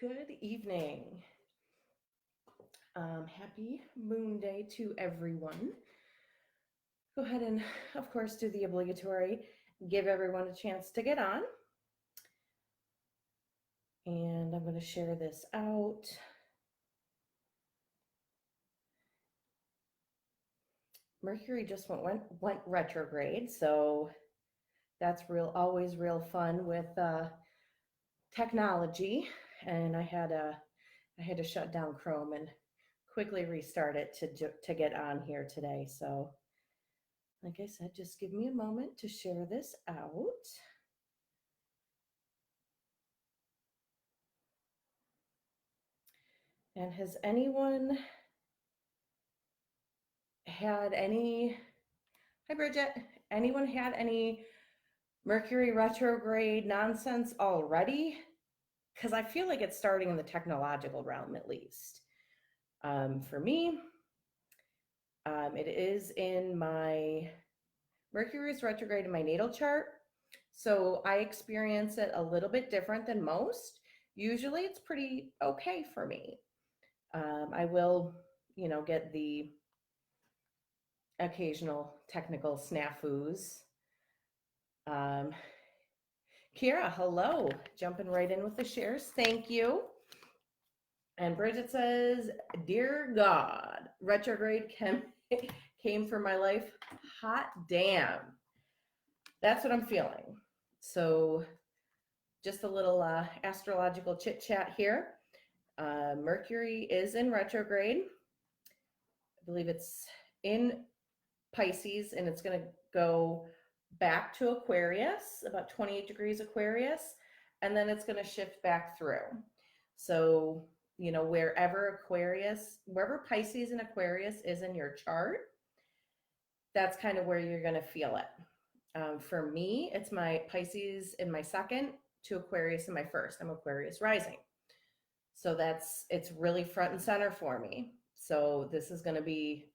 Good evening. Happy Moon Day to everyone. Go ahead and, of course, do the obligatory, give everyone a chance to get on. And I'm going to share this out. Mercury just went retrograde, so that's always real fun with technology. And I had to shut down Chrome and quickly restart it to get on here today. So like I said, just give me a moment to share this out. And has anyone had any, hi Bridget, anyone had any Mercury retrograde nonsense already? Because I feel like it's starting in the technological realm at least. For me, it is in my Mercury's retrograde in my natal chart. So I experience it a little bit different than most. Usually it's pretty okay for me. I will, get the occasional technical snafus. Um, Kira, hello. Jumping right in with the shares. Thank you. And Bridget says, Dear God, retrograde came for my life. Hot damn. That's what I'm feeling. So, just a little astrological chit chat here. Mercury is in retrograde. I believe it's in Pisces, and it's going to go back to Aquarius, about 28 degrees Aquarius, and then it's going to shift back through. So, wherever Pisces and Aquarius is in your chart, that's kind of where you're going to feel it. For me, it's my Pisces in my second to Aquarius in my first. I'm Aquarius rising. So it's really front and center for me. So this is going to be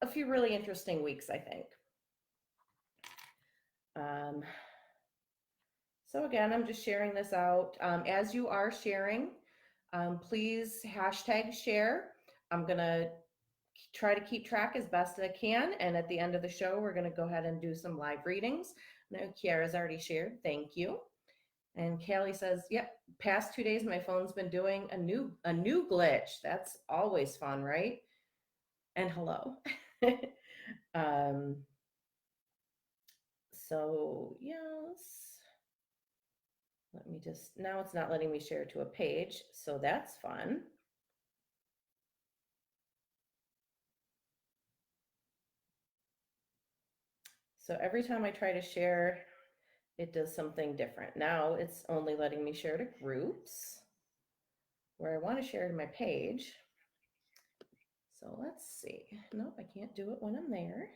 a few really interesting weeks, I think. So again, I'm just sharing this out. As you are sharing, please hashtag share. I'm going to try to keep track as best I can. And at the end of the show, we're going to go ahead and do some live readings. Now, Kiara's already shared. Thank you. And Callie says, yep, past 2 days, my phone's been doing a new glitch. That's always fun, right? And hello. So yes, now it's not letting me share to a page. So that's fun. So every time I try to share, it does something different. Now it's only letting me share to groups where I want to share to my page. So let's see. Nope, I can't do it when I'm there.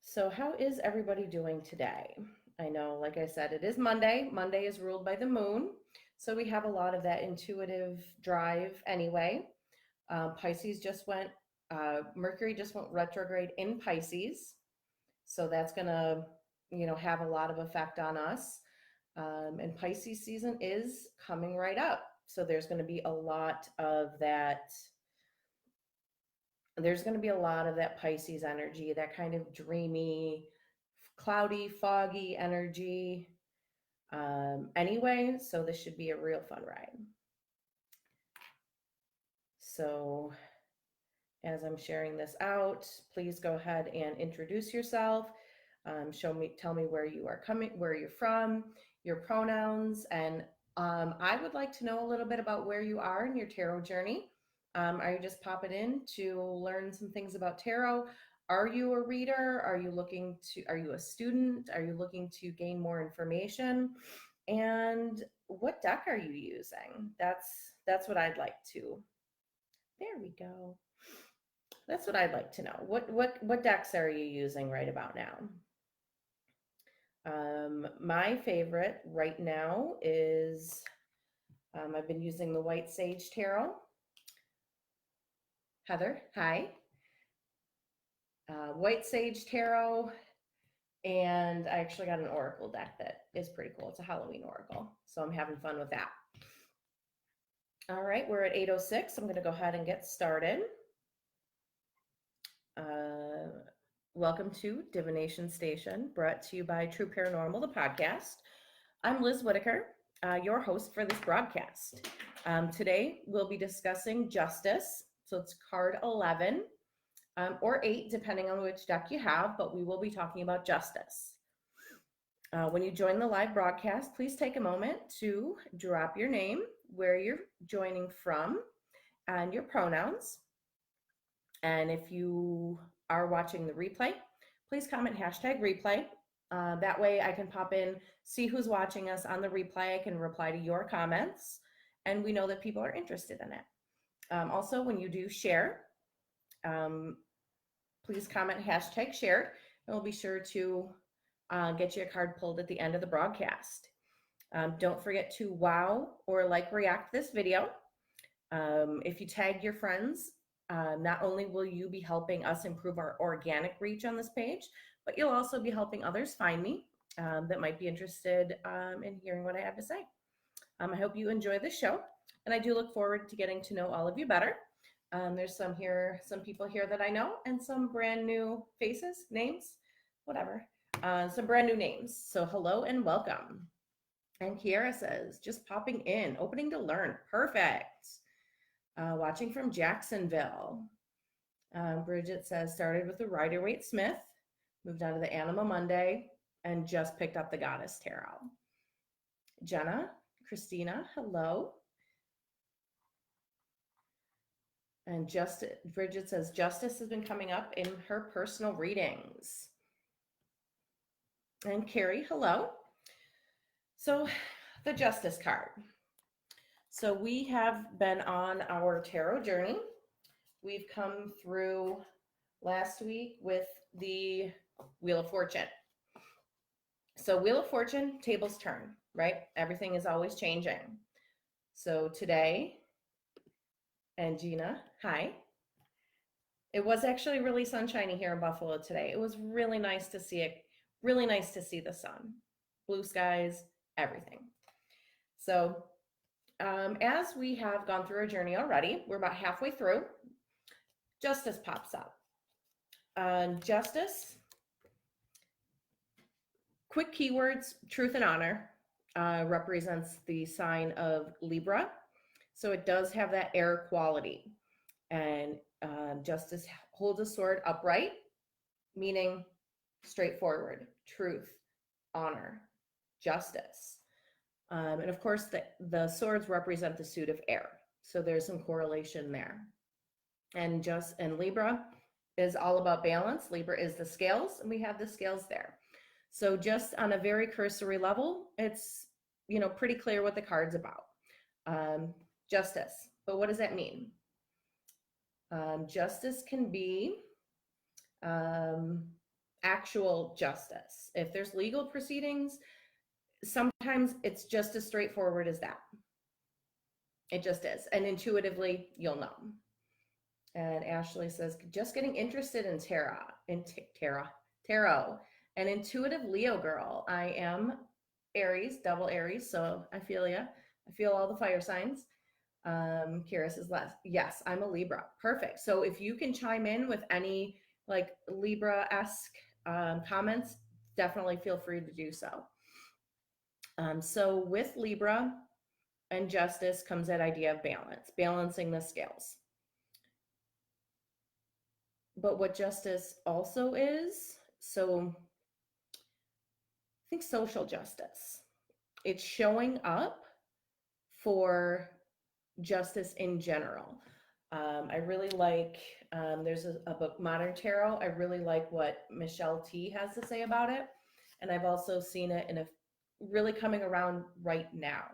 So how is everybody doing today? I know, like I said, it is Monday. Monday is ruled by the moon. So we have a lot of that intuitive drive anyway. Mercury just went retrograde in Pisces. So that's going to, have a lot of effect on us. And Pisces season is coming right up. So there's going to be a lot of that. There's going to be a lot of that Pisces energy, that kind of dreamy, cloudy, foggy energy. Anyway, so this should be a real fun ride. So as I'm sharing this out, please go ahead and introduce yourself. Tell me where you're from, your pronouns, and I would like to know a little bit about where you are in your tarot journey. Are you just popping in to learn some things about tarot? Are you a reader? Are you a student? Are you looking to gain more information? And what deck are you using? That's what I'd like to. There we go. That's what I'd like to know. What decks are you using right about now? My favorite right now is I've been using the White Sage Tarot. Heather, hi. White Sage Tarot And I actually got an oracle deck that is pretty cool. It's a Halloween oracle. So I'm having fun with that. All right, we're at 8:06. I'm going to go ahead and get started. Welcome to Divination Station, brought to you by True Paranormal, the podcast. I'm Liz Whitaker, your host for this broadcast. Today, we'll be discussing Justice. So it's card 11 or 8, depending on which deck you have, but we will be talking about Justice. When you join the live broadcast, please take a moment to drop your name, where you're joining from, and your pronouns. And if you are watching the replay, please comment #replay. That way I can pop in, see who's watching us on the replay. I can reply to your comments, and we know that people are interested in it. Also, when you do share, please comment #shared, and we'll be sure to get you a card pulled at the end of the broadcast. Don't forget to wow or react this video. If you tag your friends, not only will you be helping us improve our organic reach on this page, but you'll also be helping others find me that might be interested in hearing what I have to say. I hope you enjoy the show, and I do look forward to getting to know all of you better. There's some people here that I know, and some brand new faces, names, whatever, some brand new names. So hello and welcome. And Kiara says, just popping in, opening to learn. Perfect. Watching from Jacksonville. Bridget says, started with the Rider-Waite-Smith, moved on to the Anima Monday, and just picked up the Goddess Tarot. Jenna, Christina, hello. And Bridget says, Justice has been coming up in her personal readings. And Carrie, hello. So the Justice card. So we have been on our tarot journey. We've come through last week with the Wheel of Fortune. So Wheel of Fortune, tables turn, right? Everything is always changing. So today, and Gina, hi. It was actually really sunshiny here in Buffalo today. It was really nice to see it, really nice to see the sun, blue skies, everything. So as we have gone through our journey already, we're about halfway through, Justice pops up. Justice, quick keywords, truth and honor, represents the sign of Libra. So it does have that air quality. And Justice holds a sword upright, meaning straightforward, truth, honor, justice. And of course, the swords represent the suit of air. So there's some correlation there. And Libra is all about balance. Libra is the scales, and we have the scales there. So just on a very cursory level, it's pretty clear what the card's about. Justice. But what does that mean? Justice can be actual justice. If there's legal proceedings, sometimes it's just as straightforward as that. It just is. And intuitively, you'll know. And Ashley says, just getting interested in tarot. An intuitive Leo girl. I am Aries, double Aries, so I feel ya. I feel all the fire signs. Kira says, yes, I'm a Libra. Perfect. So if you can chime in with any Libra-esque comments, definitely feel free to do so. So with Libra and Justice comes that idea of balance, balancing the scales. But what Justice also is, so I think social justice. It's showing up for justice in general. I really like, there's a book, Modern Tarot. I really like what Michelle T has to say about it. And I've also seen it really coming around right now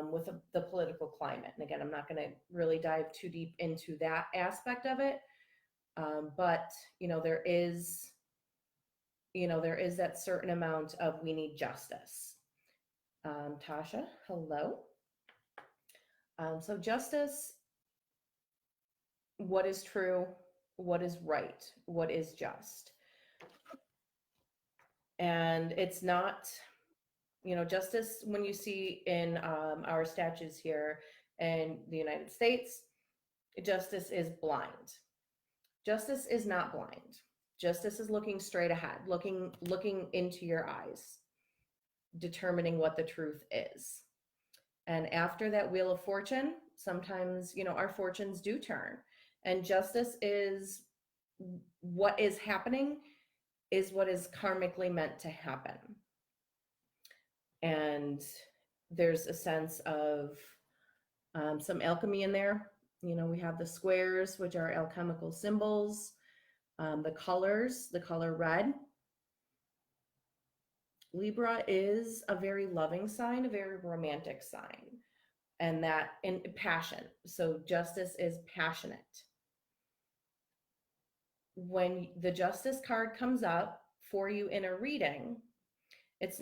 with the political climate. And again, I'm not going to really dive too deep into that aspect of it. But there is that certain amount of we need justice. Tasha, hello. So justice, what is true, what is right, what is just. And it's not, justice, when you see in our statutes here in the United States, justice is blind. Justice is not blind. Justice is looking straight ahead, looking into your eyes, determining what the truth is. And after that wheel of fortune, sometimes, our fortunes do turn. And justice is what is happening, is what is karmically meant to happen. And there's a sense of some alchemy in there. We have the squares, which are alchemical symbols, the colors, the color red. Libra is a very loving sign, a very romantic sign, and that in passion. So justice is passionate. When the justice card comes up for you in a reading, it's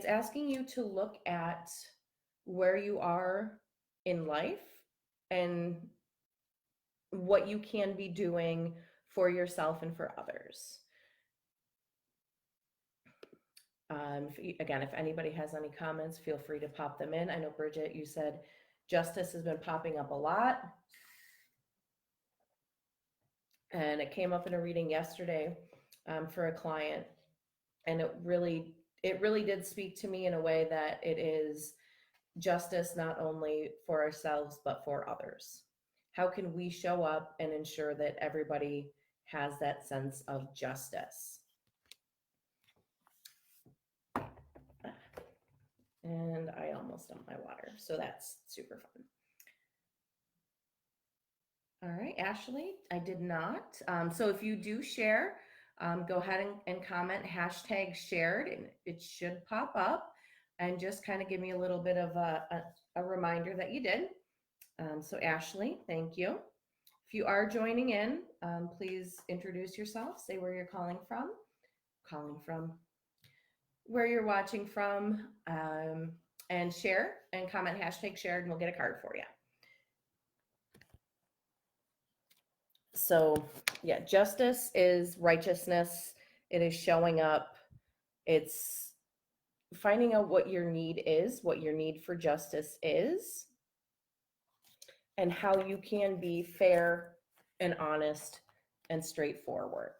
asking you to look at where you are in life and what you can be doing for yourself and for others. If anybody has any comments, feel free to pop them in. I know, Bridget, you said justice has been popping up a lot. And it came up in a reading yesterday for a client. And it really did speak to me in a way that it is justice not only for ourselves, but for others. How can we show up and ensure that everybody has that sense of justice? And I almost dumped my water, so that's super fun. All right, Ashley, I did not. So if you do share, go ahead and comment #shared, and it should pop up, and just kind of give me a little bit of a reminder that you did. So Ashley, thank you. If you are joining in, please introduce yourself, say where you're calling from, where you're watching from, and share and comment #shared, and we'll get a card for you. So yeah, justice is righteousness. It is showing up. It's finding out what your need is, what your need for justice is, and how you can be fair and honest and straightforward.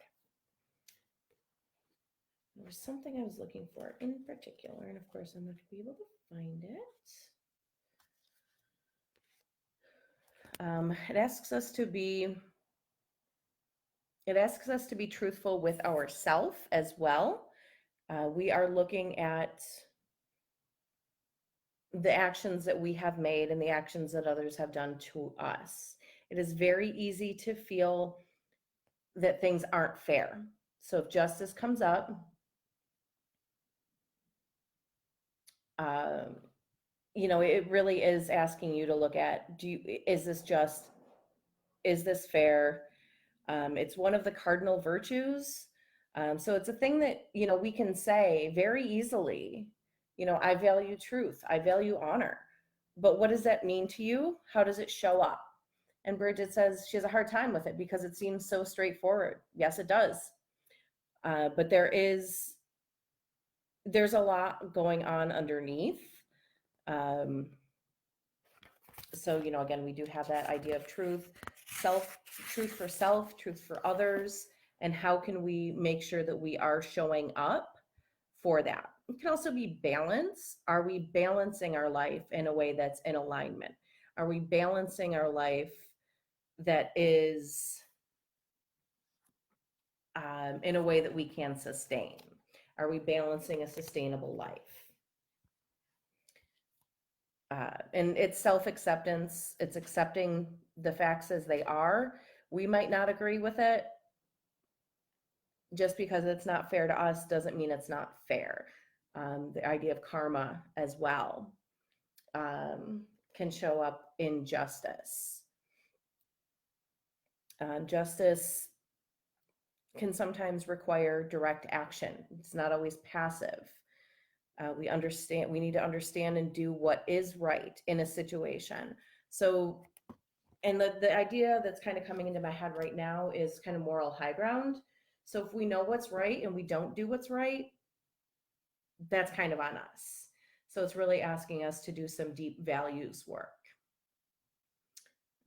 There was something I was looking for in particular, and of course I'm not going to be able to find it. It asks us to be truthful with ourselves as well. We are looking at the actions that we have made and the actions that others have done to us. It is very easy to feel that things aren't fair. So if justice comes up, it really is asking you to look at, is this just? Is this fair? It's one of the cardinal virtues. So it's a thing that, we can say very easily, I value truth, I value honor. But what does that mean to you? How does it show up? And Bridget says she has a hard time with it because it seems so straightforward. Yes, it does. But there's a lot going on underneath. So, again, we do have that idea of truth for self, truth for others, and how can we make sure that we are showing up for that? It can also be balance. Are we balancing our life in a way that's in alignment? Are we balancing our life that is in a way that we can sustain? Are we balancing a sustainable life? And it's self-acceptance. It's accepting the facts as they are. We might not agree with it. Just because it's not fair to us doesn't mean it's not fair. The idea of karma as well can show up in justice. Justice can sometimes require direct action. It's not always passive. We need to understand and do what is right in a situation. So, and the idea that's kind of coming into my head right now is kind of moral high ground. So if we know what's right and we don't do what's right, that's kind of on us. So it's really asking us to do some deep values work.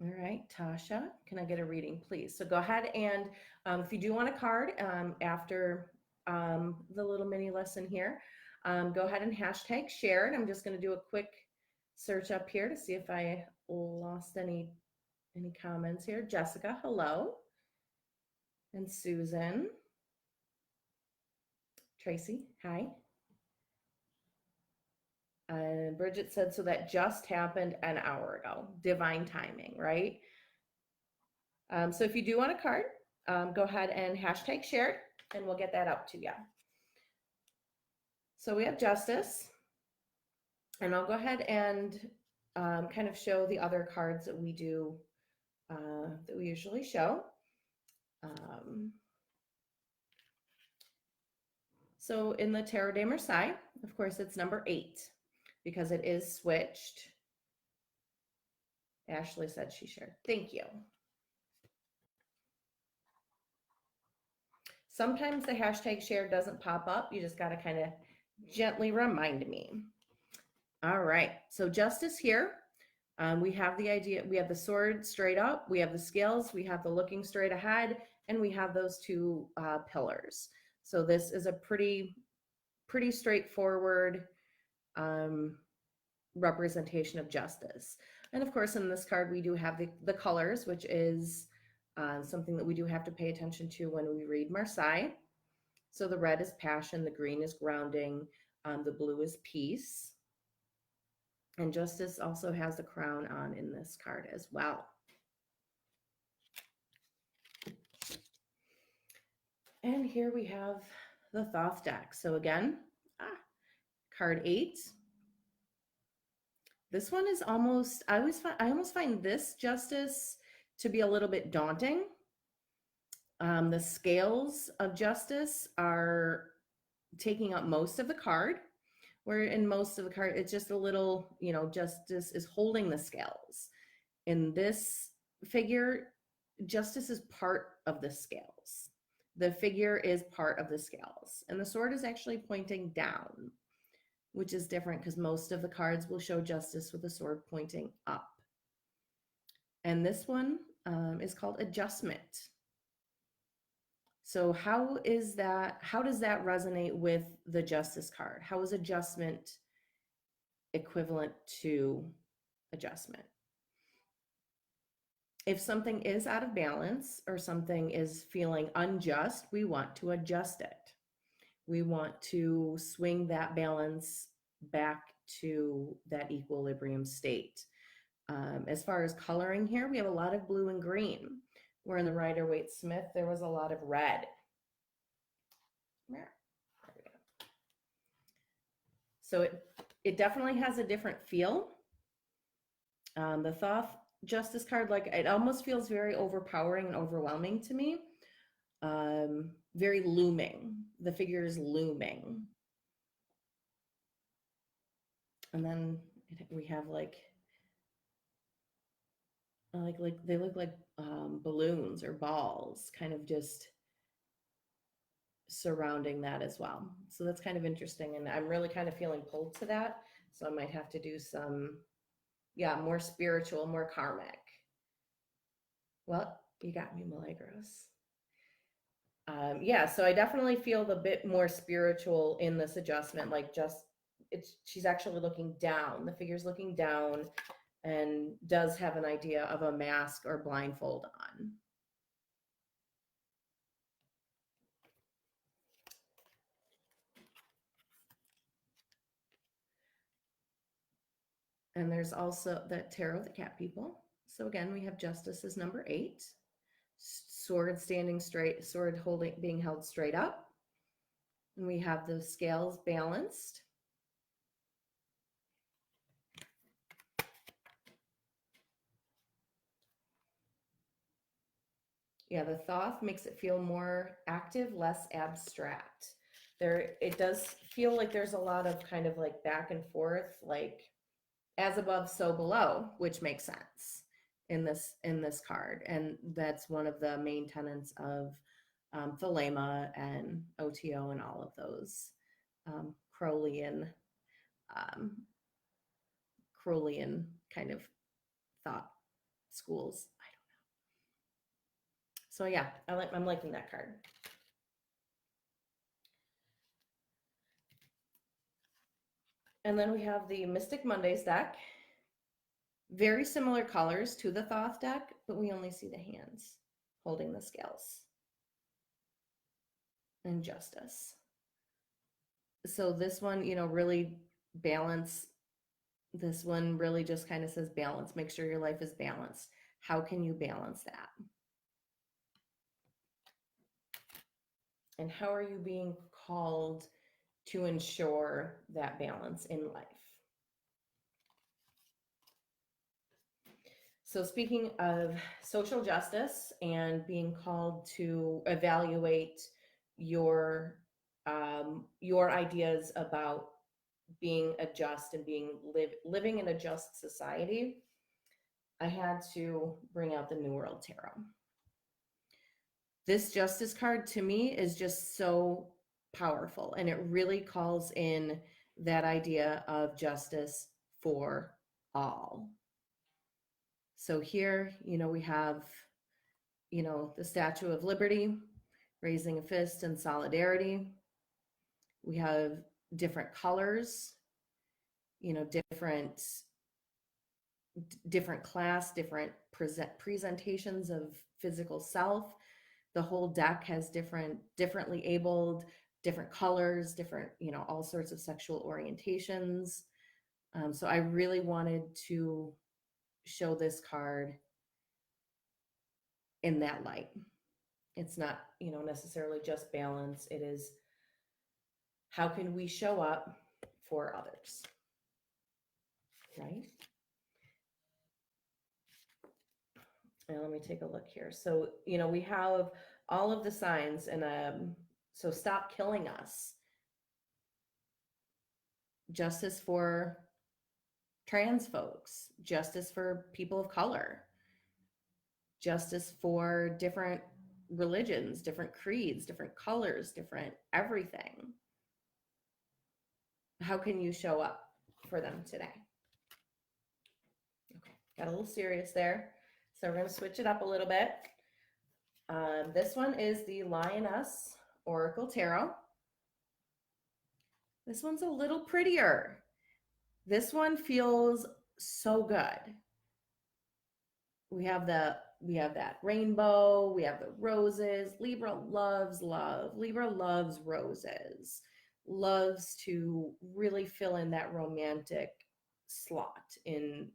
All right, Tasha, can I get a reading, please? So go ahead and if you do want a card after the little mini lesson here, go ahead and hashtag share it. I'm just going to do a quick search up here to see if I lost any comments here. Jessica, hello. And Susan. Tracy, hi. Bridget said, so that just happened an hour ago. Divine timing, right? So if you do want a card, go ahead and hashtag share it, and we'll get that out to you. So we have Justice, and I'll go ahead and kind of show the other cards that we do, that we usually show. So in the Tarot de Marseille, of course, it's number 8 because it is switched. Ashley said she shared. Thank you. Sometimes the hashtag share doesn't pop up. You just got to kind of gently remind me. All right. So Justice here. We have the idea. We have the sword straight up. We have the scales. We have the looking straight ahead. And we have those two pillars. So this is a pretty straightforward representation of justice. And of course, in this card, we do have the colors, which is something that we do have to pay attention to when we read Marseille. So the red is passion, the green is grounding, the blue is peace. And justice also has the crown on in this card as well. And here we have the Thoth deck. So again, card 8. This one is almost, I almost find this justice to be a little bit daunting. The scales of justice are taking up most of the card, where in most of the card, it's just a little, justice is holding the scales. In this figure, justice is part of the scales. The figure is part of the scales, and the sword is actually pointing down, which is different because most of the cards will show justice with the sword pointing up. And this one is called adjustment. So how does that resonate with the justice card? How is adjustment equivalent to adjustment? If something is out of balance or something is feeling unjust, we want to adjust it. We want to swing that balance back to that equilibrium state. As far as coloring here, we have a lot of blue and green. Where in the Rider-Waite-Smith, there was a lot of red. There we go. So it definitely has a different feel. The Thoth Justice card, like, it almost feels very overpowering and overwhelming to me. Very looming. The figure is looming. And then we have like they look like balloons or balls, kind of just surrounding that as well. So that's kind of interesting, and I'm really kind of feeling pulled to that. So I might have to do some, more spiritual, more karmic. Well, you got me, Milagros. So I definitely feel the bit more spiritual in this adjustment. Like, she's actually looking down. The figure's looking down and does have an idea of a mask or blindfold on. And there's also the Tarot of the Cat People. So again, we have justice as number 8. Sword standing straight, sword being held straight up. And we have the scales balanced. Yeah, the Thoth makes it feel more active, less abstract. It does feel like there's a lot of kind of like back and forth, like as above, so below, which makes sense in this card. And that's one of the main tenets of Thelema and OTO and all of those Crowleyan, um, Crowleyan kind of thought schools. I don't know. So yeah, I'm liking that card. And then we have the Mystic Mondays deck. Very similar colors to the Thoth deck, but we only see the hands holding the scales. And Justice. So this one, really balance. This one really just kind of says balance. Make sure your life is balanced. How can you balance that? And how are you being called to ensure that balance in life? So speaking of social justice and being called to evaluate your ideas about being a just and living in a just society, I had to bring out the New World Tarot. This Justice card to me is just so powerful, and it really calls in that idea of justice for all. So here, we have, the Statue of Liberty, raising a fist in solidarity. We have different colors, different class, different presentations of physical self. The whole deck has differently abled, different colors, different, all sorts of sexual orientations. So I really wanted to show this card in that light. It's not, necessarily just balance. It is, how can we show up for others, right? And let me take a look here. So, we have all of the signs, and so stop killing us. Justice for trans folks, justice for people of color, justice for different religions, different creeds, different colors, different everything. How can you show up for them today? Okay, got a little serious there. So we're going to switch it up a little bit. This one is the Lioness Oracle Tarot. This one's a little prettier. This one feels so good. We have that rainbow, we have the roses. Libra loves love. Libra loves roses, loves to really fill in that romantic slot in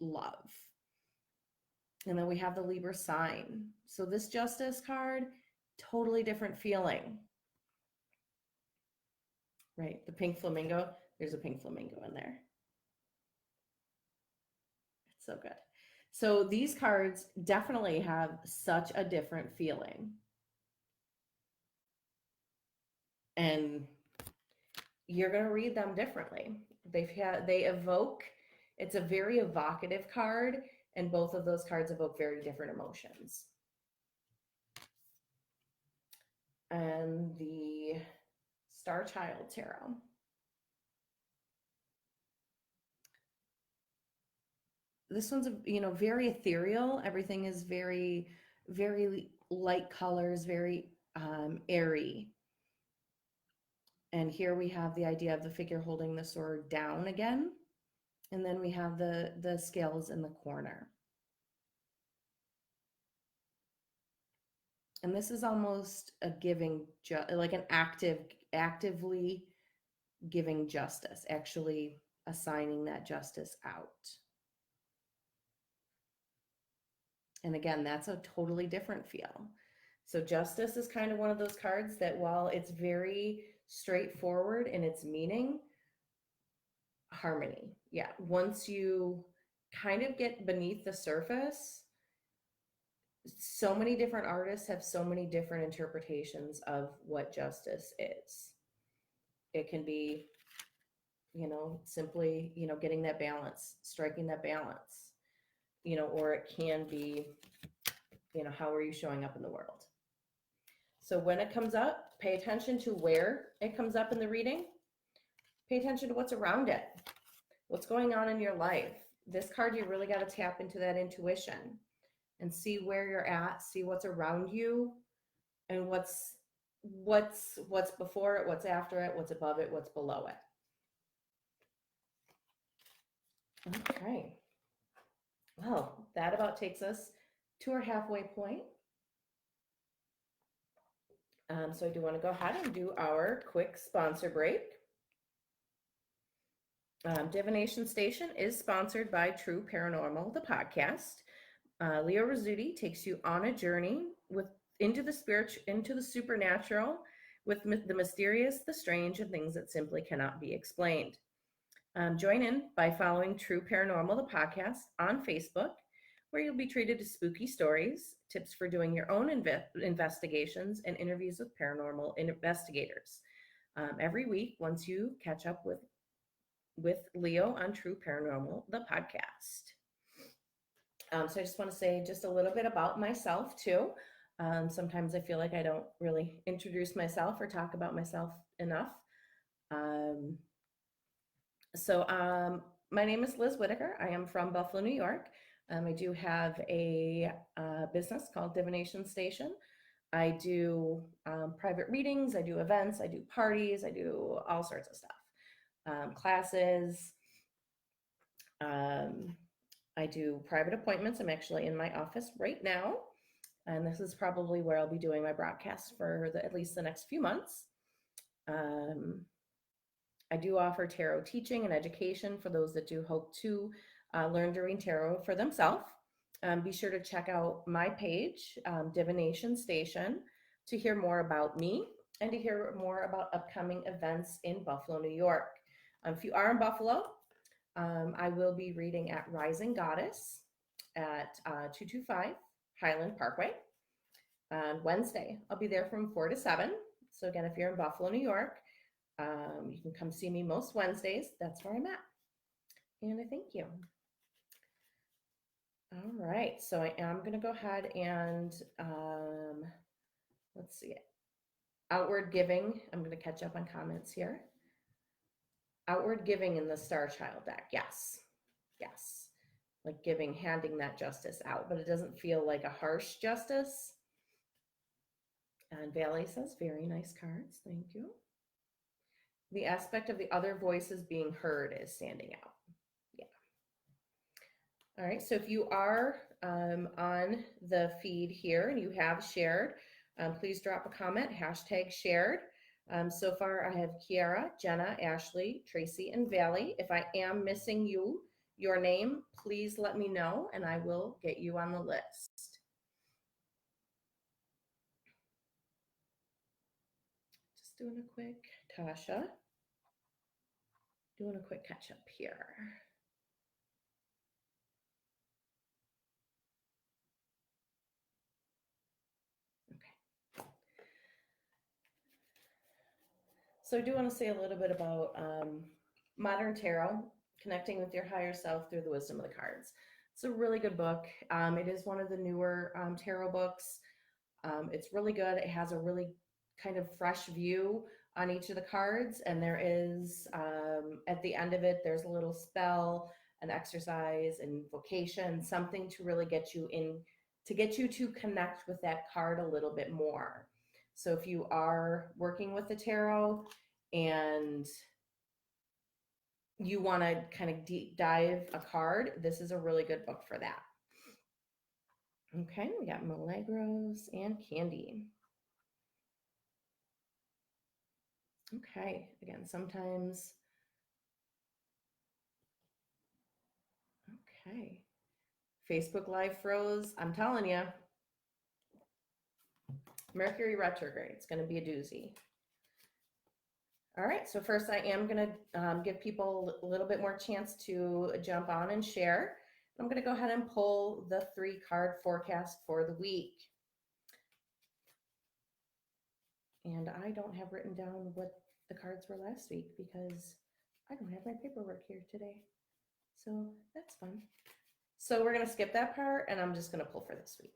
love. And then we have the Libra sign. So this Justice card, totally different feeling. Right, the pink flamingo, there's a pink flamingo in there. It's so good. So these cards definitely have such a different feeling. And you're going to read them differently. They evoke, it's a very evocative card, and both of those cards evoke very different emotions. And the Star Child Tarot. This one's, very ethereal. Everything is very, very light colors, very airy. And here we have the idea of the figure holding the sword down again. And then we have the scales in the corner. And this is almost a giving, like an actively giving justice, actually assigning that justice out. And again, that's a totally different feel. So justice is kind of one of those cards that, while it's very straightforward in its meaning, harmony. Yeah. Once you kind of get beneath the surface, so many different artists have so many different interpretations of what justice is. It can be, simply, getting that balance, striking that balance, or it can be, how are you showing up in the world? So when it comes up, pay attention to where it comes up in the reading. Pay attention to what's around it, what's going on in your life. This card, you really got to tap into that intuition and see where you're at, see what's around you, and what's before it, what's after it, what's above it, what's below it. Okay. Well, that about takes us to our halfway point. So I do want to go ahead and do our quick sponsor break. Divination Station is sponsored by True Paranormal, the podcast. Leo Rizzuti takes you on a journey into the supernatural, with the mysterious, the strange, and things that simply cannot be explained. Join in by following True Paranormal, the podcast, on Facebook, where you'll be treated to spooky stories, tips for doing your own investigations, and interviews with paranormal investigators. Every week, once you catch up with Leo on True Paranormal, the podcast. So I just want to say just a little bit about myself too. Sometimes I feel like I don't really introduce myself or talk about myself enough. My name is Liz Whitaker. I am from Buffalo, New York. I do have a business called Divination Station. I do private readings, I do events, I do parties, I do all sorts of stuff, classes. I do private appointments. I'm actually in my office right now, and this is probably where I'll be doing my broadcast for at least the next few months. I do offer tarot teaching and education for those that do hope to learn to read tarot for themselves. Be sure to check out my page, Divination Station, to hear more about me and to hear more about upcoming events in Buffalo, New York. If you are in Buffalo, I will be reading at Rising Goddess at 225 Highland Parkway on Wednesday. I'll be there from 4 to 7. So again, if you're in Buffalo, New York, you can come see me most Wednesdays. That's where I'm at. And I thank you. All right, so I am going to go ahead and let's see it. Outward giving. I'm going to catch up on comments here. Outward giving in the Star Child deck. Yes. Yes. Like giving, handing that justice out, but it doesn't feel like a harsh justice. And Valley says, very nice cards. Thank you. The aspect of the other voices being heard is standing out. Yeah. All right. So if you are on the feed here and you have shared, please drop a comment, #shared. So far, I have Kiara, Jenna, Ashley, Tracy, and Valley. If I am missing your name, please let me know and I will get you on the list. Just doing a quick, Tasha, doing a quick catch up here. Okay. So I do want to say a little bit about Modern Tarot, Connecting with Your Higher Self Through the Wisdom of the Cards. It's a really good book. It is one of the newer tarot books. It's really good. It has a really kind of fresh view on each of the cards. And there is, at the end of it, there's a little spell, an exercise, an invocation, something to really get you to connect with that card a little bit more. So if you are working with the tarot and you want to kind of deep dive a card, this is a really good book for that. Okay, we got Milagros and Candy. Okay, again, sometimes. Okay, Facebook Live froze. I'm telling you, Mercury retrograde. It's going to be a doozy. All right, so first I am going to give people a little bit more chance to jump on and share. I'm going to go ahead and pull the 3-card forecast for the week. And I don't have written down what the cards were last week because I don't have my paperwork here today. So that's fun. So we're going to skip that part and I'm just going to pull for this week.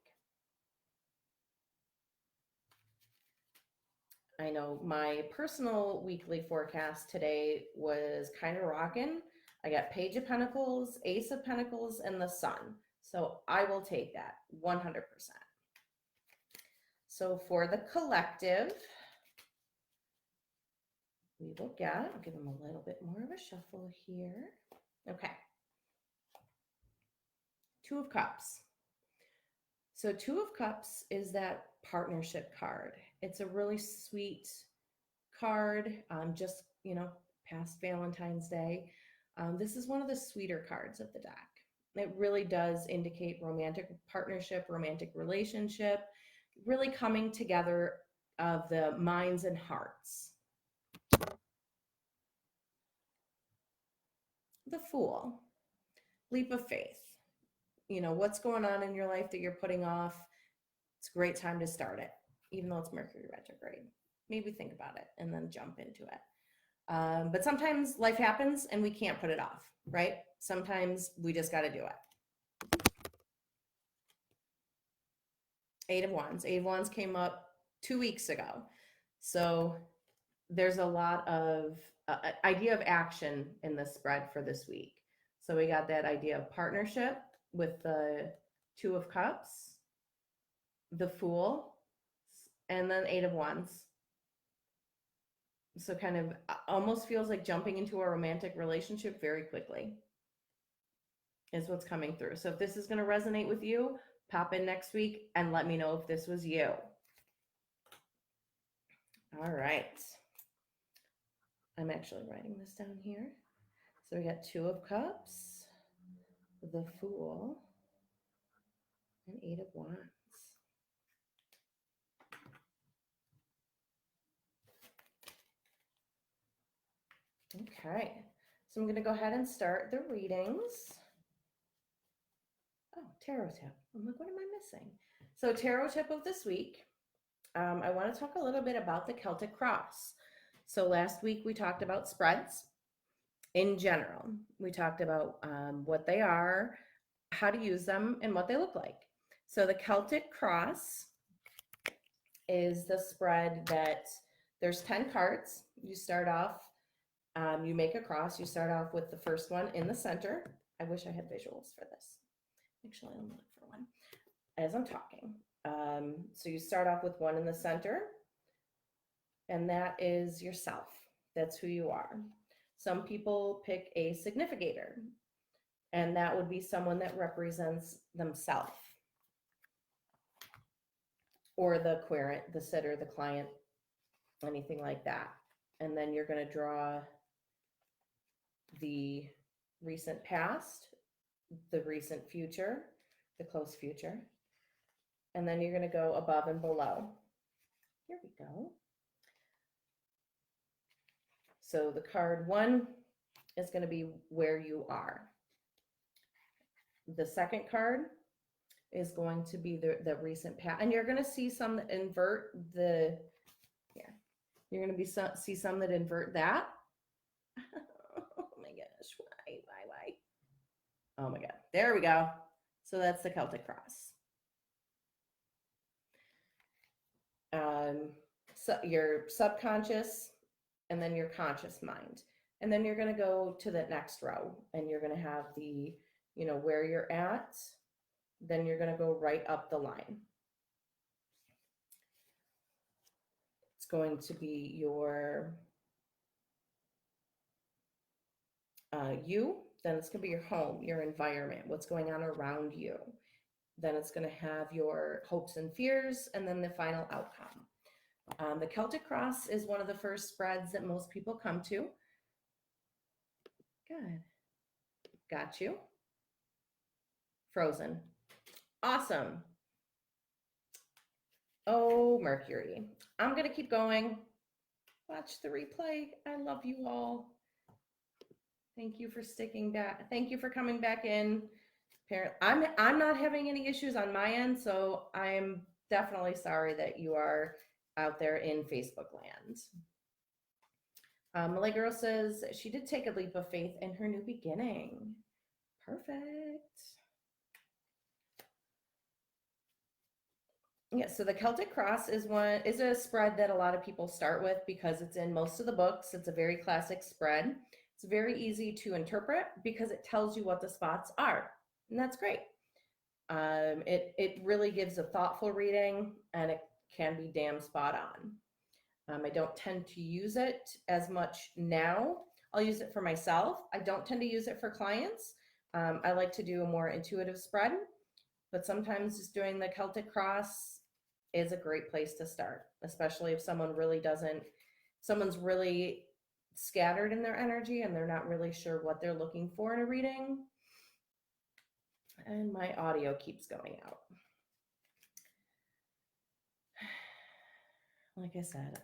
I know my personal weekly forecast today was kind of rocking. I got Page of Pentacles, Ace of Pentacles, and the Sun. So I will take that 100%. So for the collective, we will get, I'll give them a little bit more of a shuffle here. Okay. Two of Cups. So Two of Cups is that partnership card. It's a really sweet card, just, past Valentine's Day. This is one of the sweeter cards of the deck. It really does indicate romantic partnership, romantic relationship, really coming together of the minds and hearts. The Fool, leap of faith. What's going on in your life that you're putting off? It's a great time to start it, even though it's Mercury retrograde. Maybe think about it and then jump into it. But sometimes life happens and we can't put it off, right? Sometimes we just got to do it. Eight of Wands. Eight of Wands came up 2 weeks ago. So there's a lot of idea of action in the spread for this week. So we got that idea of partnership with the Two of Cups, the Fool, and then Eight of Wands. So kind of almost feels like jumping into a romantic relationship very quickly is what's coming through. So if this is going to resonate with you, pop in next week and let me know if this was you. All right. I'm actually writing this down here. So we got Two of Cups, the Fool, and Eight of Wands. Okay, so I'm going to go ahead and start the readings. Oh, tarot tip. I'm like, what am I missing? So tarot tip of this week, I want to talk a little bit about the Celtic Cross. So last week we talked about spreads in general. We talked about what they are, how to use them, and what they look like. So the Celtic Cross is the spread that there's 10 cards. You start off, you make a cross. You start off with the first one in the center. I wish I had visuals for this. Actually, I'm looking for one as I'm talking. So you start off with one in the center, and that is yourself. That's who you are. Some people pick a significator, and that would be someone that represents themselves, or the querent, the sitter, the client, anything like that. And then you're going to draw the recent past, the recent future, the close future, and then you're going to go above and below. Here we go. So the card one is going to be where you are. The second card is going to be the recent past, and you're going to see some that invert the, here, you're going to see some that invert that. Oh my gosh, why? Oh my God, there we go. So that's the Celtic Cross. So your subconscious, and then your conscious mind. And then you're going to go to the next row, and you're going to have the, where you're at. Then you're going to go right up the line. It's going to be your you. Then it's going to be your home, your environment, what's going on around you. Then it's going to have your hopes and fears, and then the final outcome. The Celtic Cross is one of the first spreads that most people come to. Good. Got you. Frozen. Awesome. Oh, Mercury. I'm going to keep going. Watch the replay. I love you all. Thank you for sticking back. Thank you for coming back in. I'm not having any issues on my end, so I am definitely sorry that you are out there in Facebook land. Malay Girl says she did take a leap of faith in her new beginning. Perfect. Yeah, so the Celtic Cross is a spread that a lot of people start with because it's in most of the books. It's a very classic spread. It's very easy to interpret because it tells you what the spots are, and that's great. It really gives a thoughtful reading, and it can be damn spot on. I don't tend to use it as much now. I'll use it for myself. I don't tend to use it for clients. I like to do a more intuitive spread, but sometimes just doing the Celtic Cross is a great place to start, especially if someone's really scattered in their energy and they're not really sure what they're looking for in a reading. And my audio keeps going out. Like I said,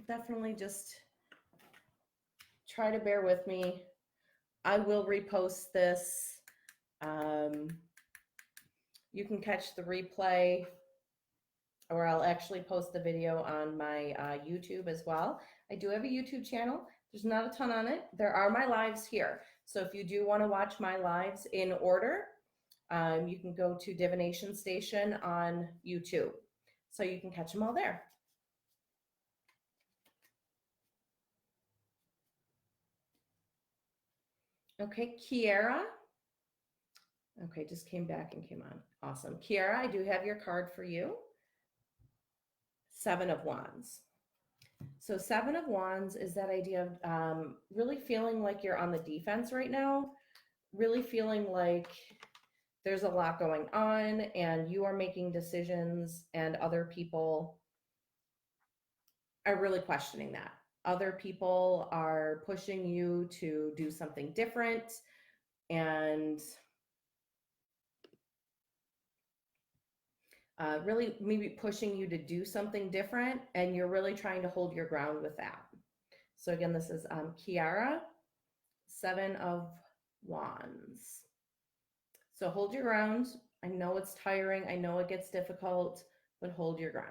definitely just try to bear with me. I will repost this. You can catch the replay, or I'll actually post the video on my YouTube as well. I do have a YouTube channel. There's not a ton on it. There are my lives here. So if you do want to watch my lives in order, you can go to Divination Station on YouTube. So you can catch them all there. Okay, Kiara. Okay, just came back and came on. Awesome. Kiara, I do have your card for you. 7 of Wands. So 7 of Wands is that idea of really feeling like you're on the defense right now, really feeling like there's a lot going on and you are making decisions and other people are really questioning that. Other people are pushing you to do something different and really maybe pushing you to do something different, and you're really trying to hold your ground with that. So again, this is Kiara, 7 of Wands. So hold your ground. I know it's tiring. I know it gets difficult, but hold your ground.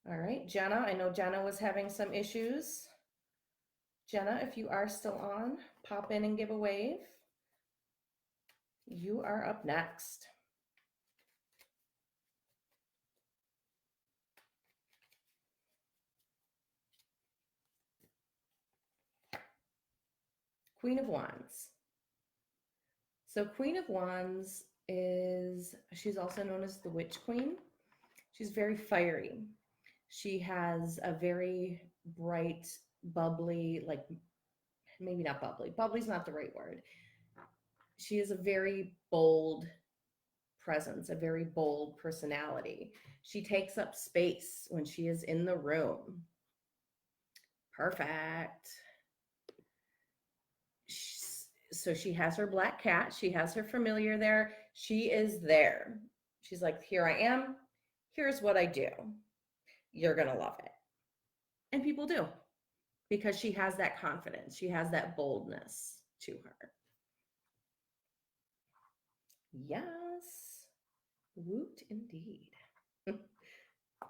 All right, Jenna, I know Jenna was having some issues. Jenna, if you are still on, pop in and give a wave. You are up next. Queen of Wands. So Queen of Wands she's also known as the Witch Queen. She's very fiery. She has a very bright, bubbly, like maybe not bubbly. Bubbly's not the right word. She is a very bold presence, a very bold personality. She takes up space when she is in the room. Perfect. So she has her black cat. She has her familiar there. She is there. She's like, here I am. Here's what I do. You're going to love it. And people do, because she has that confidence. She has that boldness to her. Yes. Woot indeed.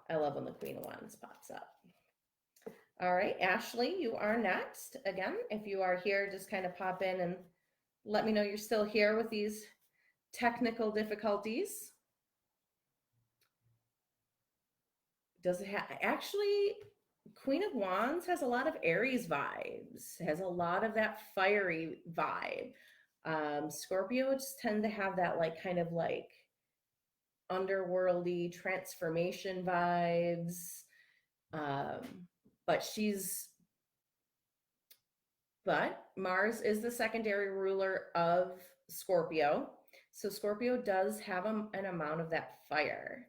I love when the Queen of Wands pops up. All right, Ashley, you are next. Again, if you are here, just kind of pop in and let me know you're still here with these technical difficulties. Does it have, actually, Queen of Wands has a lot of Aries vibes, has a lot of that fiery vibe. Scorpios tend to have that like kind of like underworldy transformation vibes. But Mars is the secondary ruler of Scorpio. So Scorpio does have an amount of that fire.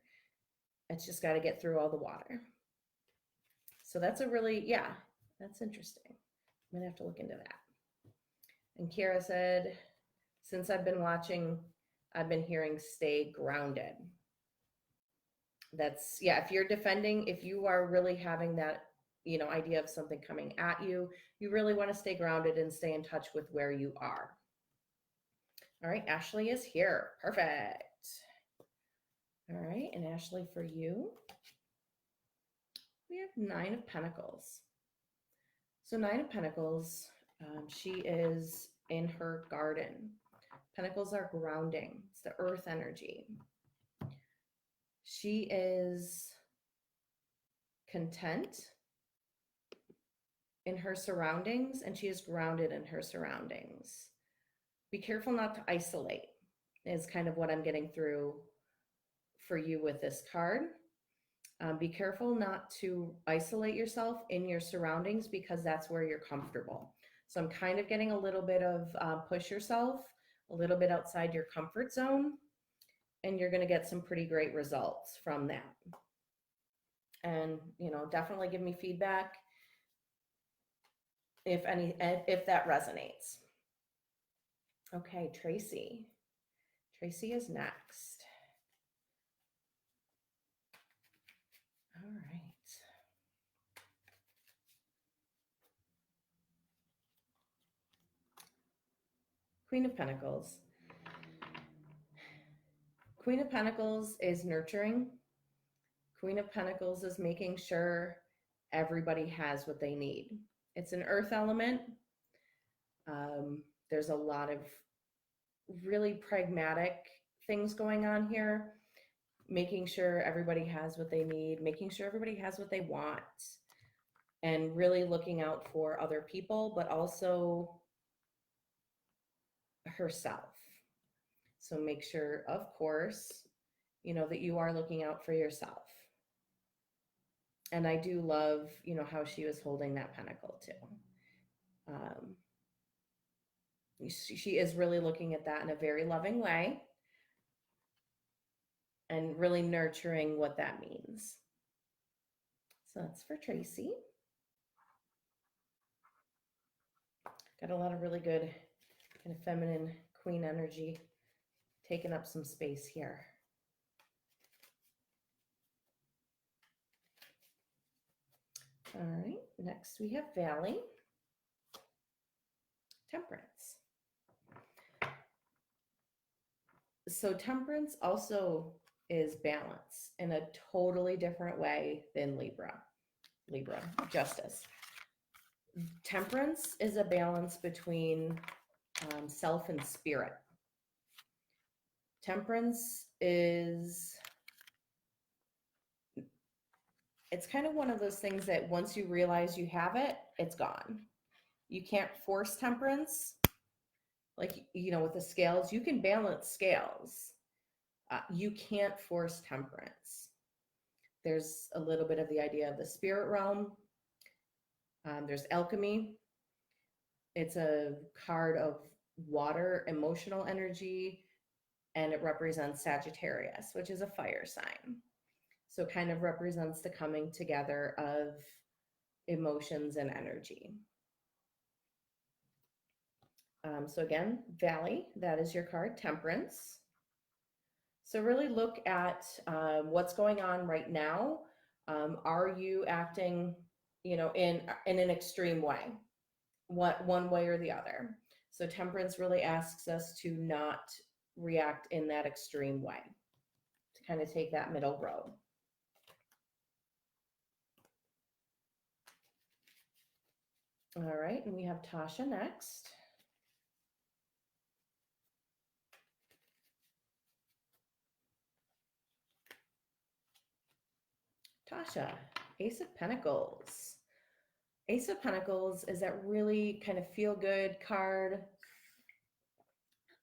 It's just got to get through all the water. So that's that's interesting. I'm going to have to look into that. And Kara said, since I've been watching, I've been hearing stay grounded. That's, if you're defending, if you are really having that, idea of something coming at you, you really want to stay grounded and stay in touch with where you are. All right, Ashley is here. Perfect. All right, and Ashley, for you, we have 9 of Pentacles. So 9 of Pentacles, she is in her garden. Pentacles are grounding. It's the earth energy. She is content in her surroundings, and she is grounded in her surroundings. Be careful not to isolate, is kind of what I'm getting through for you with this card. Be careful not to isolate yourself in your surroundings, because that's where you're comfortable. So I'm kind of getting a little bit of push yourself a little bit outside your comfort zone, and you're going to get some pretty great results from that. And, you know, definitely give me feedback if that resonates. Okay, Tracy. Tracy is next. All right. Queen of Pentacles. Queen of Pentacles is nurturing. Queen of Pentacles is making sure everybody has what they need. It's an earth element. There's a lot of really pragmatic things going on here, making sure everybody has what they need, making sure everybody has what they want, and really looking out for other people, but also herself. So make sure, of course, you know, that you are looking out for yourself. And I do love, you know, how she was holding that pentacle too. She is really looking at that in a very loving way and really nurturing what that means. So that's for Tracy. Got a lot of really good kind of feminine queen energy taking up some space here. All right, next we have Valley. Temperance. So Temperance also is balance in a totally different way than Libra. Justice. Temperance is a balance between self and spirit. Temperance is, it's kind of one of those things that once you realize you have it, it's gone. You can't force temperance. Like, you know, with the scales, you can balance scales. You can't force temperance. There's a little bit of the idea of the spirit realm. There's alchemy. It's a card of water, emotional energy, and it represents Sagittarius, which is a fire sign. So kind of represents the coming together of emotions and energy. So again, Valley, that is your card, Temperance. So really look at what's going on right now. Are you acting, you know, in an extreme way, one way or the other? So Temperance really asks us to not react in that extreme way, to kind of take that middle road. All right, and we have Tasha next. Tasha, Ace of Pentacles. Ace of Pentacles is that really kind of feel-good card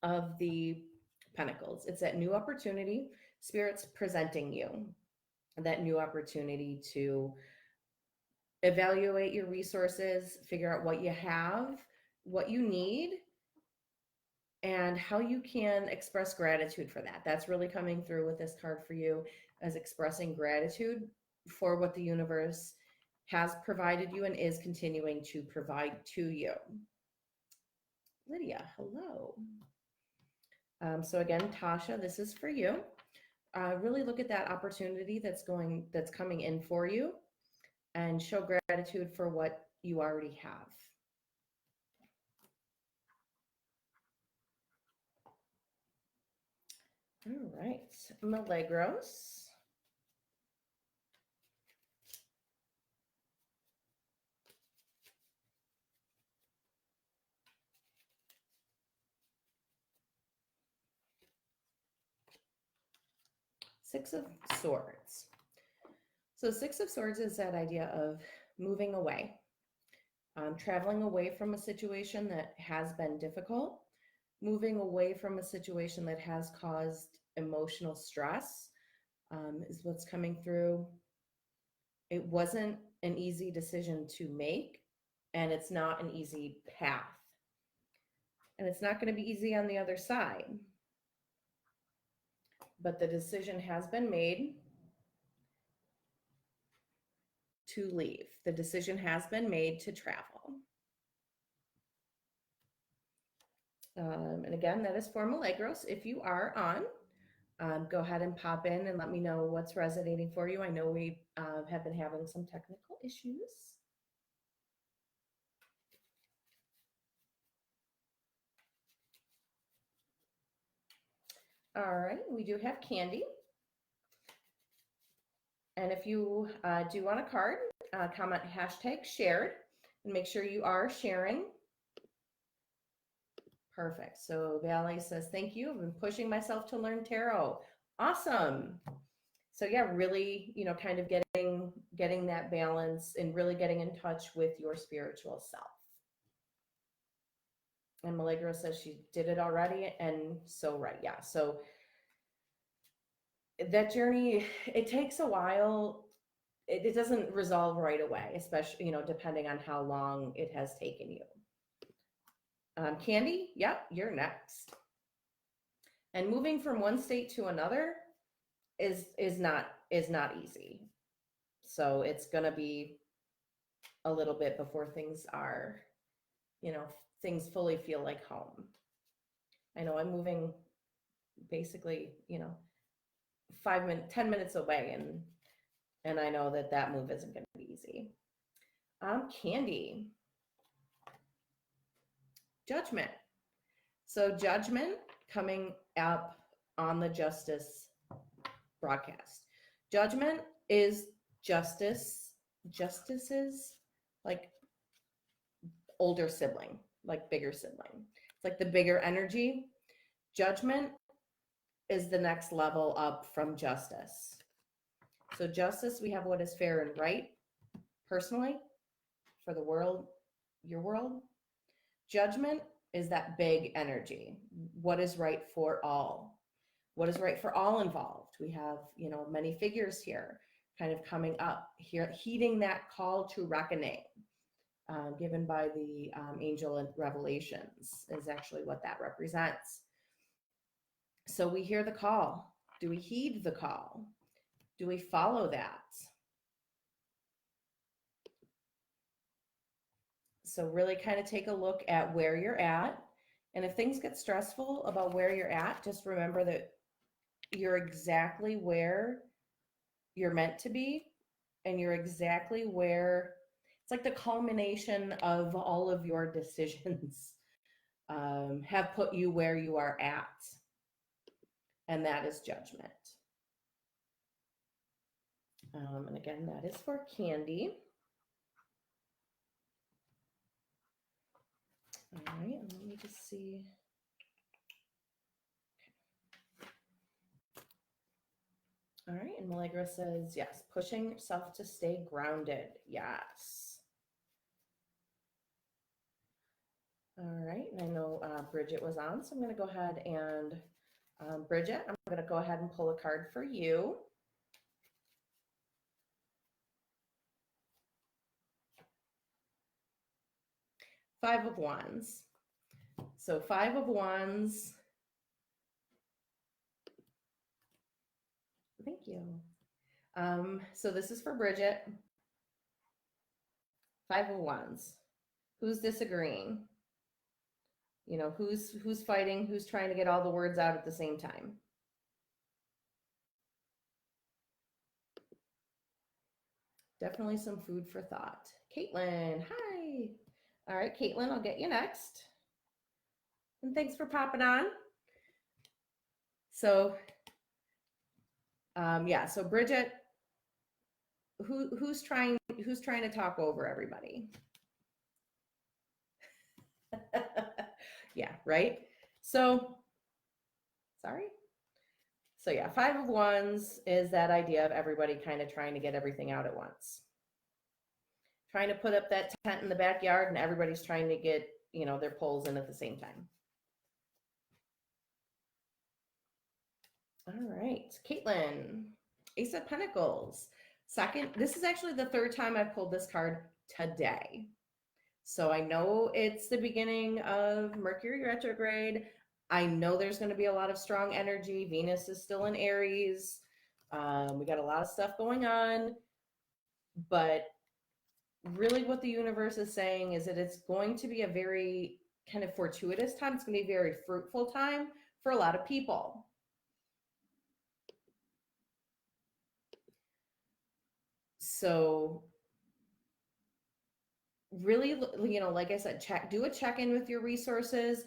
of the Pentacles. It's that new opportunity. Spirit's presenting you that new opportunity to evaluate your resources, figure out what you have, what you need, and how you can express gratitude for that. That's really coming through with this card for you, as expressing gratitude for what the universe has provided you and is continuing to provide to you. Lydia, hello. So again, Tasha, this is for you. Really look at that opportunity that's coming in for you, and show gratitude for what you already have. All right, Milagros. Six of Swords. So Six of Swords is that idea of moving away, traveling away from a situation that has been difficult, moving away from a situation that has caused emotional stress, is what's coming through. It wasn't an easy decision to make, and it's not an easy path. And it's not going to be easy on the other side. But the decision has been made to leave. The decision has been made to travel. And again, that is for Milagros. If you are on, go ahead and pop in and let me know what's resonating for you. I know we have been having some technical issues. All right, we do have Candy. And if you do want a card, comment hashtag shared and make sure you are sharing. Perfect. So Valley says, thank you. I've been pushing myself to learn tarot. Awesome. So yeah, really, kind of getting that balance and really getting in touch with your spiritual self. And Milagro says she did it already. And so, right. Yeah. So that journey, it takes a while. It doesn't resolve right away, especially, depending on how long it has taken you. Candy, yep, you're next. And moving from one state to another is not easy. So it's going to be a little bit before things are, things fully feel like home. I know I'm moving basically, 10 minutes away, and I know that move isn't going to be easy. Candy. Judgment. So Judgment coming up on the Justice broadcast. Judgment is Justice's like older sibling, like bigger sibling. It's like the bigger energy. Judgment is the next level up from Justice. So Justice, we have what is fair and right, personally, for the world, your world. Judgment is that big energy. What is right for all? What is right for all involved? We have, many figures here kind of coming up here, heeding that call to reckoning given by the angel in Revelations is actually what that represents. So we hear the call. Do we heed the call? Do we follow that? So really kind of take a look at where you're at. And if things get stressful about where you're at, just remember that you're exactly where you're meant to be. And you're exactly where, it's like the culmination of all of your decisions have put you where you are at. And that is Judgment. And again, that is for Candy. All right, and let me just see. All right, and Milagro says, yes, pushing yourself to stay grounded. Yes. All right, and I know Bridget was on, so I'm going to go ahead and, Bridget, I'm going to go ahead and pull a card for you. Five of Wands. So Five of Wands. Thank you. So this is for Bridget. Five of Wands. Who's disagreeing? Who's fighting? Who's trying to get all the words out at the same time? Definitely some food for thought. Caitlin, hi. All right, Caitlin, I'll get you next. And thanks for popping on. So, so Bridget, who's trying to talk over everybody? Yeah, right. So, sorry. So yeah, 5 of Wands is that idea of everybody kind of trying to get everything out at once. Trying to put up that tent in the backyard and everybody's trying to get, their poles in at the same time. All right, Caitlin, Ace of Pentacles. Second, this is actually the third time I've pulled this card today. So I know it's the beginning of Mercury retrograde. I know there's going to be a lot of strong energy. Venus is still in Aries. We got a lot of stuff going on. But really what the universe is saying is that it's going to be a very kind of fortuitous time. It's going to be a very fruitful time for a lot of people. So really, like I said, do a check-in with your resources.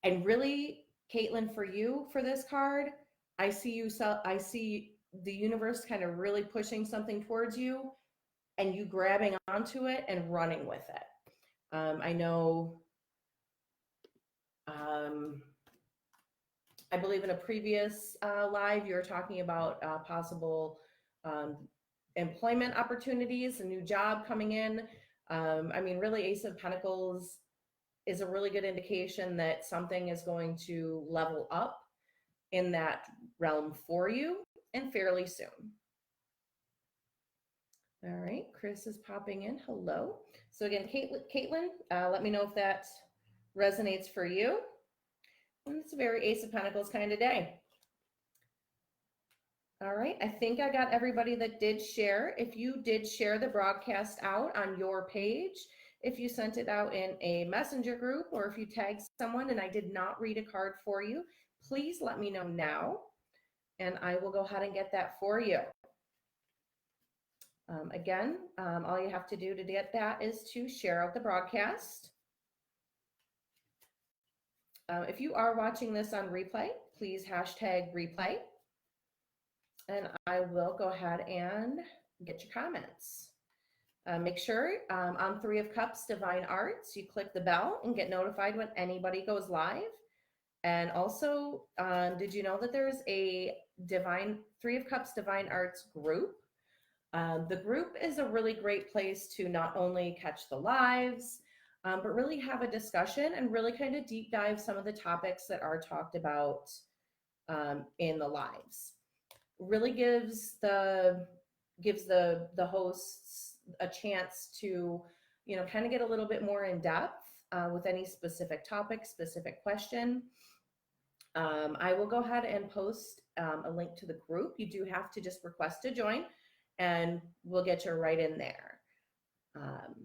And really, Caitlin, for you, for this card, I see the universe kind of really pushing something towards you and you grabbing onto it and running with it. I know, I believe in a previous live, you were talking about possible employment opportunities, a new job coming in. Really, Ace of Pentacles is a really good indication that something is going to level up in that realm for you and fairly soon. All right, Chris is popping in. Hello. So again, Caitlin, let me know if that resonates for you. And it's a very Ace of Pentacles kind of day. All right, I think I got everybody that did share. If you did share the broadcast out on your page, if you sent it out in a messenger group, or if you tagged someone and I did not read a card for you, please let me know now, and I will go ahead and get that for you. Again, all you have to do to get that is to share out the broadcast. If you are watching this on replay, please hashtag replay. And I will go ahead and get your comments. Make sure on 3 of Cups Divine Arts, you click the bell and get notified when anybody goes live. And also, did you know that there's a 3 of Cups Divine Arts group? The group is a really great place to not only catch the lives, but really have a discussion and really kind of deep dive some of the topics that are talked about in the lives. Really gives the hosts a chance to, kind of get a little bit more in depth with any specific topic, specific question. I will go ahead and post a link to the group. You do have to just request to join, and we'll get you right in there.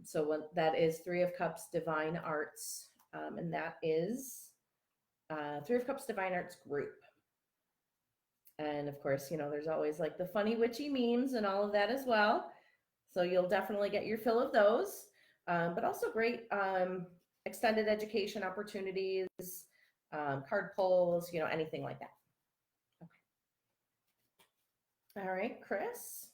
So that is 3 of Cups Divine Arts, and that is 3 of Cups Divine Arts group. And of course, there's always like the funny witchy memes and all of that as well. So you'll definitely get your fill of those, but also great extended education opportunities, card pulls, anything like that. Okay. All right, Chris.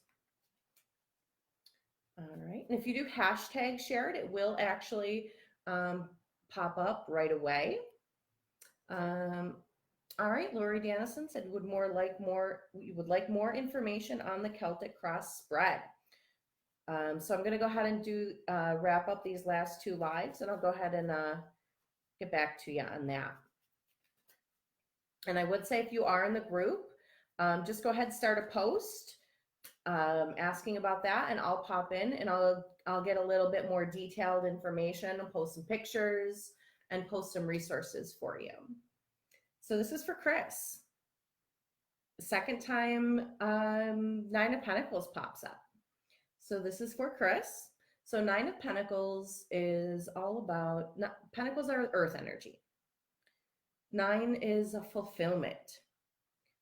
All right. And if you do hashtag shared, it will actually pop up right away. All right, Lori Dannison said you would like more information on the Celtic Cross spread. So I'm going to go ahead and do wrap up these last 2 lives, and I'll go ahead and get back to you on that. And I would say if you are in the group, just go ahead and start a post asking about that, and I'll pop in and I'll get a little bit more detailed information and post some pictures and post some resources for you. So this is for Chris. The second time 9 of Pentacles pops up. So this is for Chris. So 9 of Pentacles is all about, Pentacles are earth energy. 9 is a fulfillment.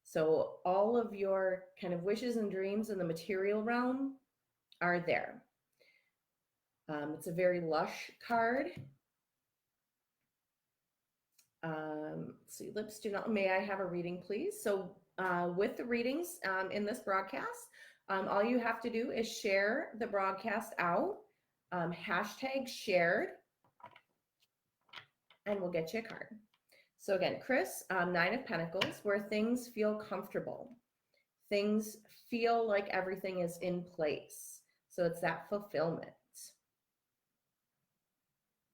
So all of your kind of wishes and dreams in the material realm are there. It's a very lush card. Let's see, lips do not, may I have a reading, please? So with the readings in this broadcast, all you have to do is share the broadcast out, hashtag shared, and we'll get you a card. So again, Chris, Nine of Pentacles, where things feel comfortable. Things feel like everything is in place. So it's that fulfillment.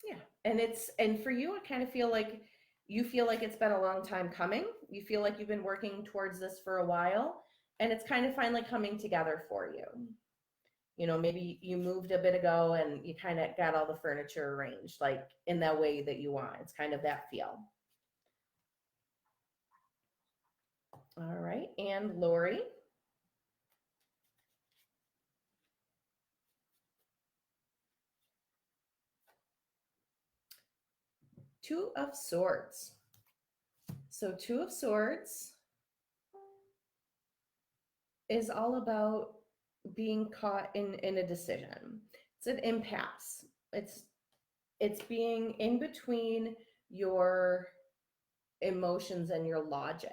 Yeah. And for you, I kind of feel like you feel like it's been a long time coming. You feel like you've been working towards this for a while, and it's kind of finally coming together for you. You know, maybe you moved a bit ago and you kind of got all the furniture arranged, like in that way that you want. It's kind of that feel. All right. And Lori. Two of Swords. So Two of Swords is all about being caught in a decision. It's an impasse. It's being in between your emotions and your logic.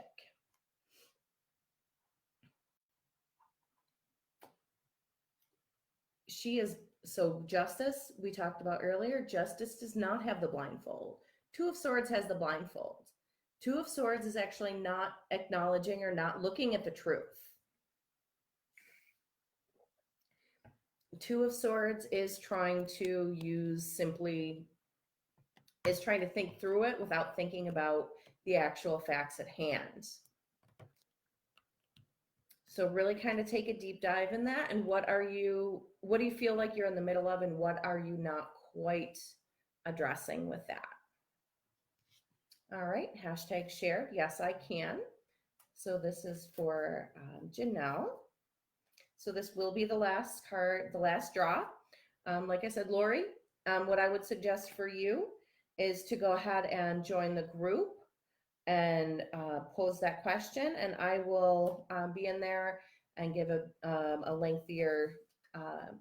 She is so Justice, we talked about earlier, Justice does not have the blindfold. Two of Swords has the blindfold. Two of Swords is actually not acknowledging or not looking at the truth. Two of Swords is trying to trying to think through it without thinking about the actual facts at hand. So really kind of take a deep dive in that. And what do you feel like you're in the middle of, and what are you not quite addressing with that? All right, hashtag shared. Yes, I can. So this is for Janelle. So this will be the last card, the last draw. Like I said, Lori, what I would suggest for you is to go ahead and join the group and pose that question, and I will be in there and give a lengthier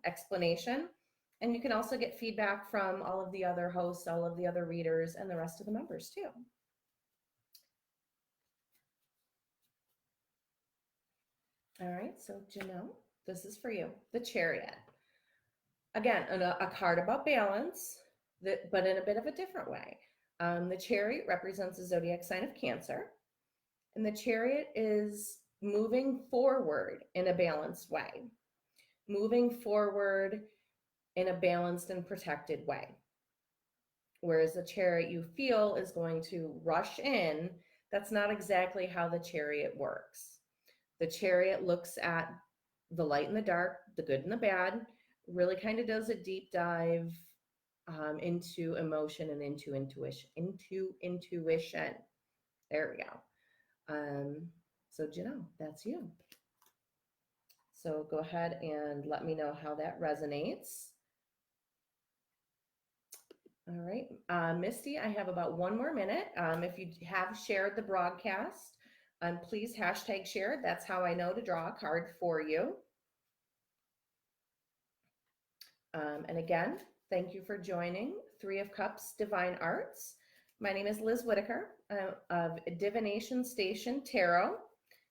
explanation. And you can also get feedback from all of the other hosts, all of the other readers, and the rest of the members too. All right, so Janelle, this is for you. The Chariot. Again, a card about balance, but in a bit of a different way. The Chariot represents the zodiac sign of Cancer, and the Chariot is moving forward in a balanced way, moving forward in a balanced and protected way. Whereas the Chariot you feel is going to rush in, that's not exactly how the Chariot works. The Chariot looks at the light and the dark, the good and the bad, really kind of does a deep dive into emotion and into intuition. There we go. So Janelle, that's you. So go ahead and let me know how that resonates. All right, Misty, I have about 1 more minute. If you have shared the broadcast, please hashtag share. That's how I know to draw a card for you. And again, thank you for joining Three of Cups Divine Arts. My name is Liz Whitaker of Divination Station Tarot.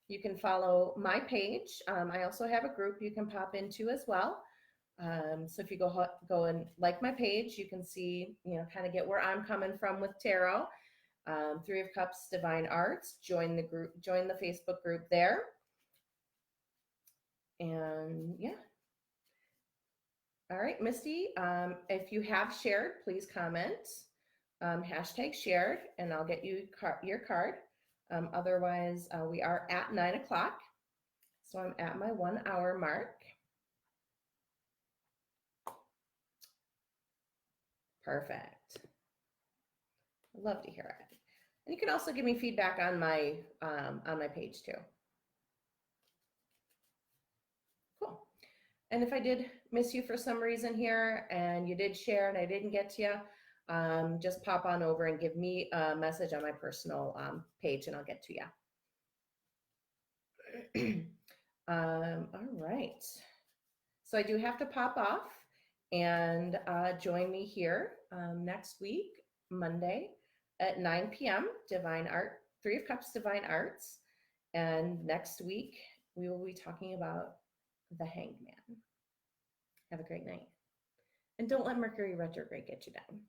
You can follow my page. I also have a group you can pop into as well. So if you go and like my page, you can see, kind of get where I'm coming from with tarot. Three of Cups Divine Arts. Join the group, join the Facebook group there. And yeah. All right, Misty, if you have shared, please comment, hashtag shared, and I'll get you your card. Otherwise, we are at 9 o'clock. So I'm at my 1 hour mark. Perfect. I'd love to hear it. And you can also give me feedback on my page too. Cool. And if I did miss you for some reason here and you did share and I didn't get to you, just pop on over and give me a message on my personal page and I'll get to you. All right. So I do have to pop off, and join me here next week, Monday at 9 p.m. Three of Cups Divine Arts. And next week, we will be talking about the Hanged Man. Have a great night. And don't let Mercury retrograde get you down.